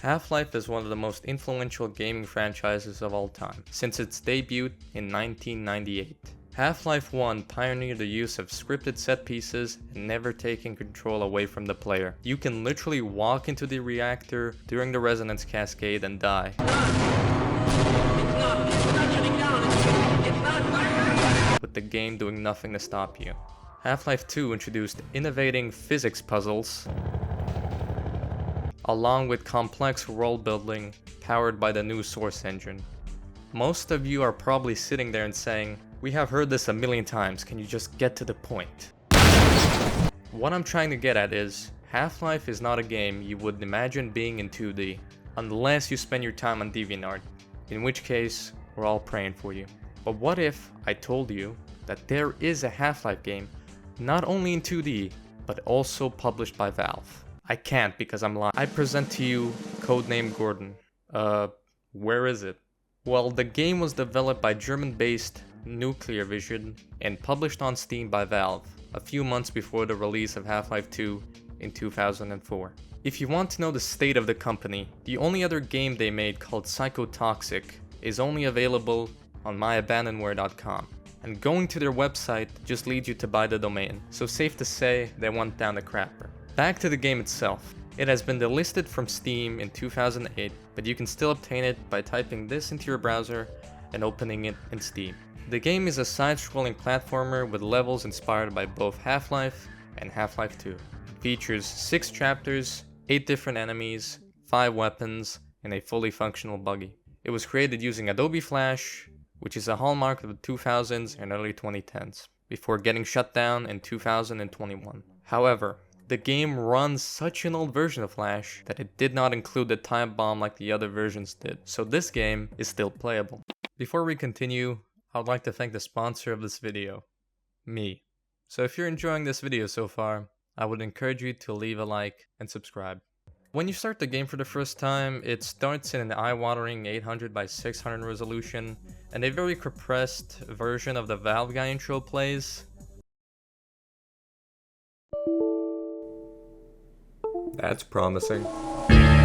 Half-Life is one of the most influential gaming franchises of all time, since its debut in 1998. Half-Life 1 pioneered the use of scripted set pieces and never taking control away from the player. You can literally walk into the reactor during the resonance cascade and die. With the game doing nothing to stop you. Half-Life 2 introduced innovating physics puzzles, along with complex world building powered by the new Source engine. Most of you are probably sitting there and saying, "We have heard this a million times, can you just get to the point?" What I'm trying to get at is, Half-Life is not a game you would imagine being in 2D, unless you spend your time on DeviantArt, in which case, we're all praying for you. But what if I told you that there is a Half-Life game, not only in 2D, but also published by Valve? I can't because I'm lying. I present to you Codename Gordon. Where is it? Well, the game was developed by German-based Nuclear Vision and published on Steam by Valve a few months before the release of Half-Life 2 in 2004. If you want to know the state of the company, the only other game they made called Psychotoxic is only available on myabandonware.com. And going to their website just leads you to buy the domain, so safe to say they went down the crapper. Back to the game itself. It has been delisted from Steam in 2008, but you can still obtain it by typing this into your browser and opening it in Steam. The game is a side-scrolling platformer with levels inspired by both Half-Life and Half-Life 2. It features 6 chapters, 8 different enemies, 5 weapons, and a fully functional buggy. It was created using Adobe Flash, which is a hallmark of the 2000s and early 2010s, before getting shut down in 2021. However, the game runs such an old version of Flash that it did not include the time bomb like the other versions did, so this game is still playable. Before we continue, I would like to thank the sponsor of this video, me. So if you're enjoying this video so far, I would encourage you to leave a like and subscribe. When you start the game for the first time, it starts in an eye-watering 800 by 600 resolution, and a very compressed version of the Valve Guy intro plays. That's promising. Nice.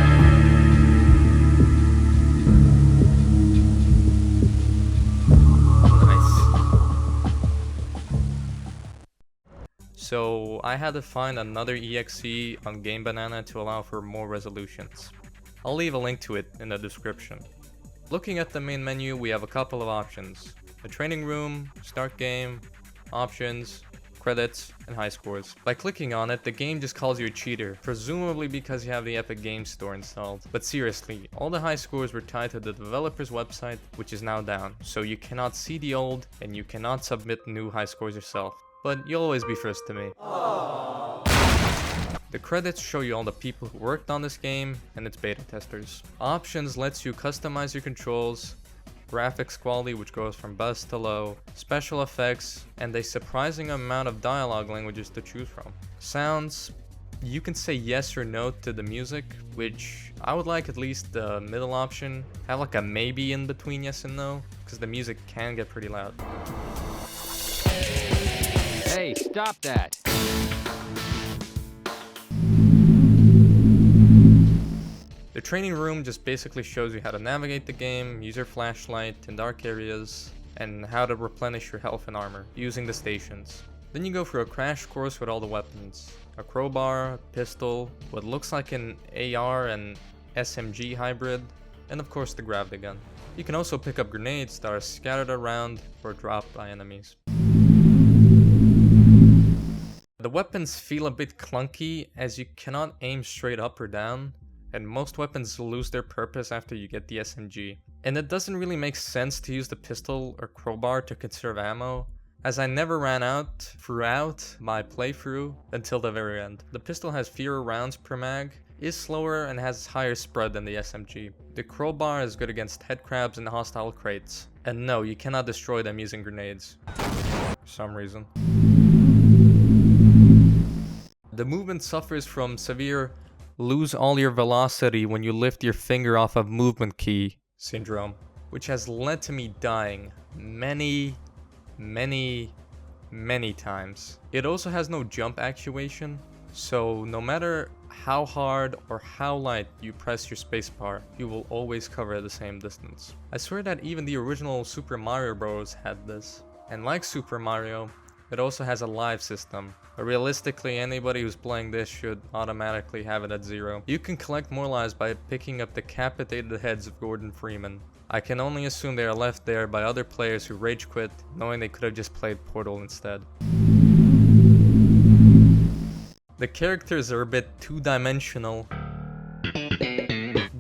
So I had to find another EXE on Game Banana to allow for more resolutions. I'll leave a link to it in the description. Looking at the main menu, we have a couple of options. A training room, start game, options, credits, and high scores. By clicking on it, the game just calls you a cheater, presumably because you have the Epic Games Store installed. But seriously, all the high scores were tied to the developer's website, which is now down, so you cannot see the old, and you cannot submit new high scores yourself. But you'll always be first to me. Aww. The credits show you all the people who worked on this game and its beta testers. Options lets you customize your controls, graphics quality which goes from best to low, special effects, and a surprising amount of dialogue languages to choose from. Sounds, you can say yes or no to the music, which I would like at least the middle option. Have like a maybe in between yes and no, because the music can get pretty loud. Hey, stop that! The training room just basically shows you how to navigate the game, use your flashlight in dark areas, and how to replenish your health and armor using the stations. Then you go through a crash course with all the weapons. A crowbar, a pistol, what looks like an AR and SMG hybrid, and of course the gravity gun. You can also pick up grenades that are scattered around or dropped by enemies. The weapons feel a bit clunky as you cannot aim straight up or down, and most weapons lose their purpose after you get the SMG. And it doesn't really make sense to use the pistol or crowbar to conserve ammo, as I never ran out throughout my playthrough until the very end. The pistol has fewer rounds per mag, is slower, and has higher spread than the SMG. The crowbar is good against headcrabs and hostile crates. And no, you cannot destroy them using grenades. For some reason. The movement suffers from severe lose all your velocity when you lift your finger off of movement key syndrome, which has led to me dying many times. It also has no jump actuation, So no matter how hard or how light you press your spacebar, you will always cover the same distance. I swear that even the original Super Mario Bros. Had this. And like Super Mario, it also has a live system, but realistically anybody who's playing this should automatically have it at 0. You can collect more lives by picking up the decapitated heads of Gordon Freeman. I can only assume they are left there by other players who rage quit, knowing they could have just played Portal instead. The characters are a bit two-dimensional,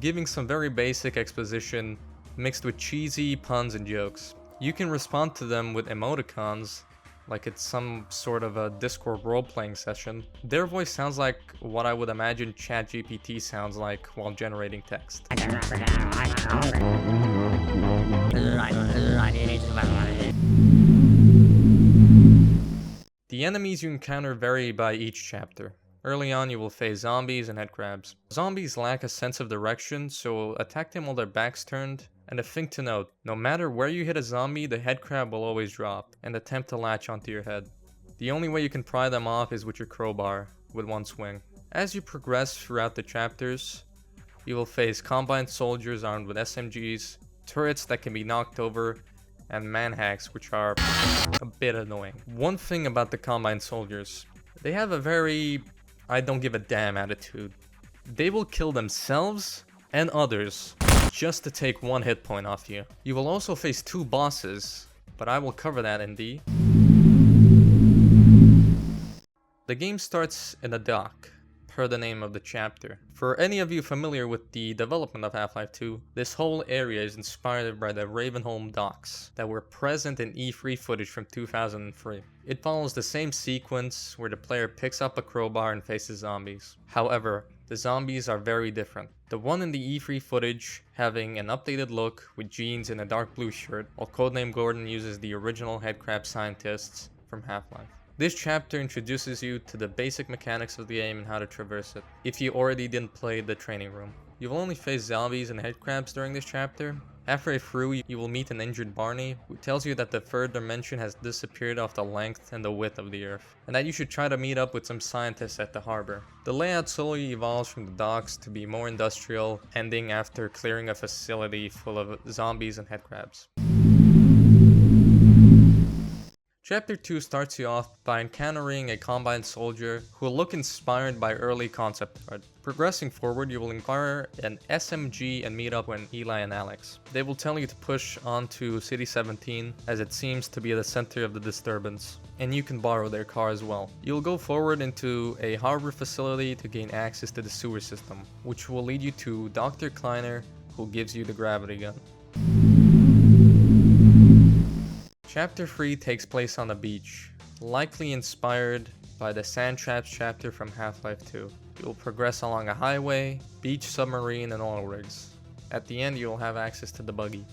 giving some very basic exposition mixed with cheesy puns and jokes. You can respond to them with emoticons, like it's some sort of a Discord role-playing session. Their voice sounds like what I would imagine ChatGPT sounds like while generating text. The enemies you encounter vary by each chapter. Early on you will face zombies and headcrabs. Zombies lack a sense of direction, so attack them while their backs turned. And a thing to note, no matter where you hit a zombie, the headcrab will always drop and attempt to latch onto your head. The only way you can pry them off is with your crowbar, with one swing. As you progress throughout the chapters, you will face combined soldiers armed with SMGs, turrets that can be knocked over, and manhacks, which are a bit annoying. One thing about the combined soldiers, they have a very I don't give a damn attitude. They will kill themselves and others just to take one hit point off you. You will also face 2 bosses, but I will cover that in the... The game starts in a dock, per the name of the chapter. For any of you familiar with the development of Half-Life 2, this whole area is inspired by the Ravenholm docks that were present in E3 footage from 2003. It follows the same sequence where the player picks up a crowbar and faces zombies. However, the zombies are very different. The one in the E3 footage having an updated look with jeans and a dark blue shirt, while Codename Gordon uses the original headcrab scientists from Half-Life. This chapter introduces you to the basic mechanics of the game and how to traverse it, if you already didn't play the training room. You will only face zombies and headcrabs during this chapter. Halfway through, you will meet an injured Barney, who tells you that the third dimension has disappeared off the length and the width of the Earth, and that you should try to meet up with some scientists at the harbor. The layout slowly evolves from the docks to be more industrial, ending after clearing a facility full of zombies and headcrabs. Chapter 2 starts you off by encountering a combined soldier who will look inspired by early concept art. Progressing forward, you will encounter an SMG and meet up with Eli and Alex. They will tell you to push onto City 17 as it seems to be the center of the disturbance, and you can borrow their car as well. You'll go forward into a harbor facility to gain access to the sewer system, which will lead you to Dr. Kleiner, who gives you the gravity gun. Chapter 3 takes place on the beach, likely inspired by the Sand Traps chapter from Half-Life 2. You will progress along a highway, beach submarine, and oil rigs. At the end, you will have access to the buggy.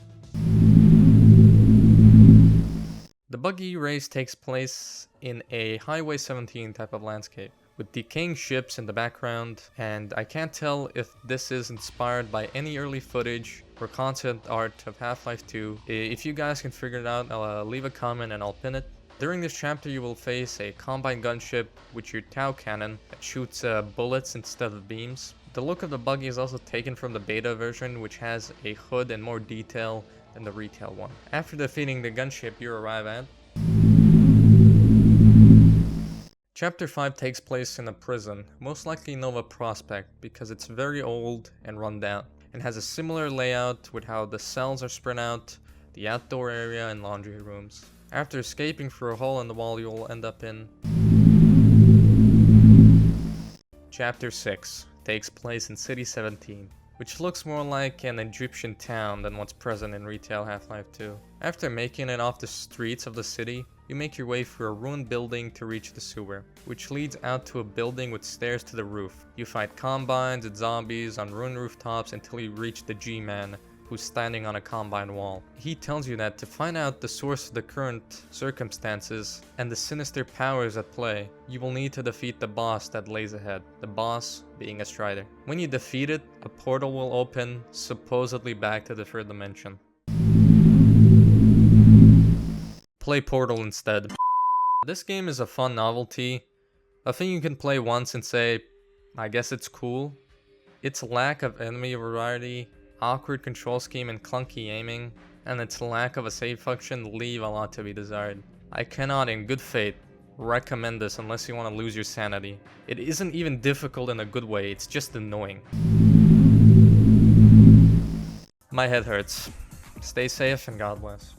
The buggy race takes place in a Highway 17 type of landscape, with decaying ships in the background, and I can't tell if this is inspired by any early footage or concept art of Half-Life 2. If you guys can figure it out, I'll leave a comment and I'll pin it. During this chapter you will face a combined gunship with your Tau cannon that shoots bullets instead of beams. The look of the buggy is also taken from the beta version, which has a hood and more detail than the retail one. After defeating the gunship you arrive at... Chapter 5 takes place in a prison, most likely Nova Prospect, because it's very old and run down, and has a similar layout with how the cells are spread out, the outdoor area, and laundry rooms. After escaping through a hole in the wall, you will end up in... Chapter 6 takes place in City 17, which looks more like an Egyptian town than what's present in retail Half-Life 2. After making it off the streets of the city, you make your way through a ruined building to reach the sewer, which leads out to a building with stairs to the roof. You fight combines and zombies on ruined rooftops until you reach the G-Man, who's standing on a combine wall. He tells you that to find out the source of the current circumstances and the sinister powers at play, you will need to defeat the boss that lays ahead, the boss being a Strider. When you defeat it, a portal will open, supposedly back to the third dimension. Play Portal instead. This game is a fun novelty, A thing you can play once and say, I guess it's cool. Its lack of enemy variety, awkward control scheme and clunky aiming, and its lack of a save function leave a lot to be desired. I cannot in good faith recommend this unless you want to lose your sanity. It isn't even difficult in a good way, it's just annoying. My head hurts. Stay safe and God bless.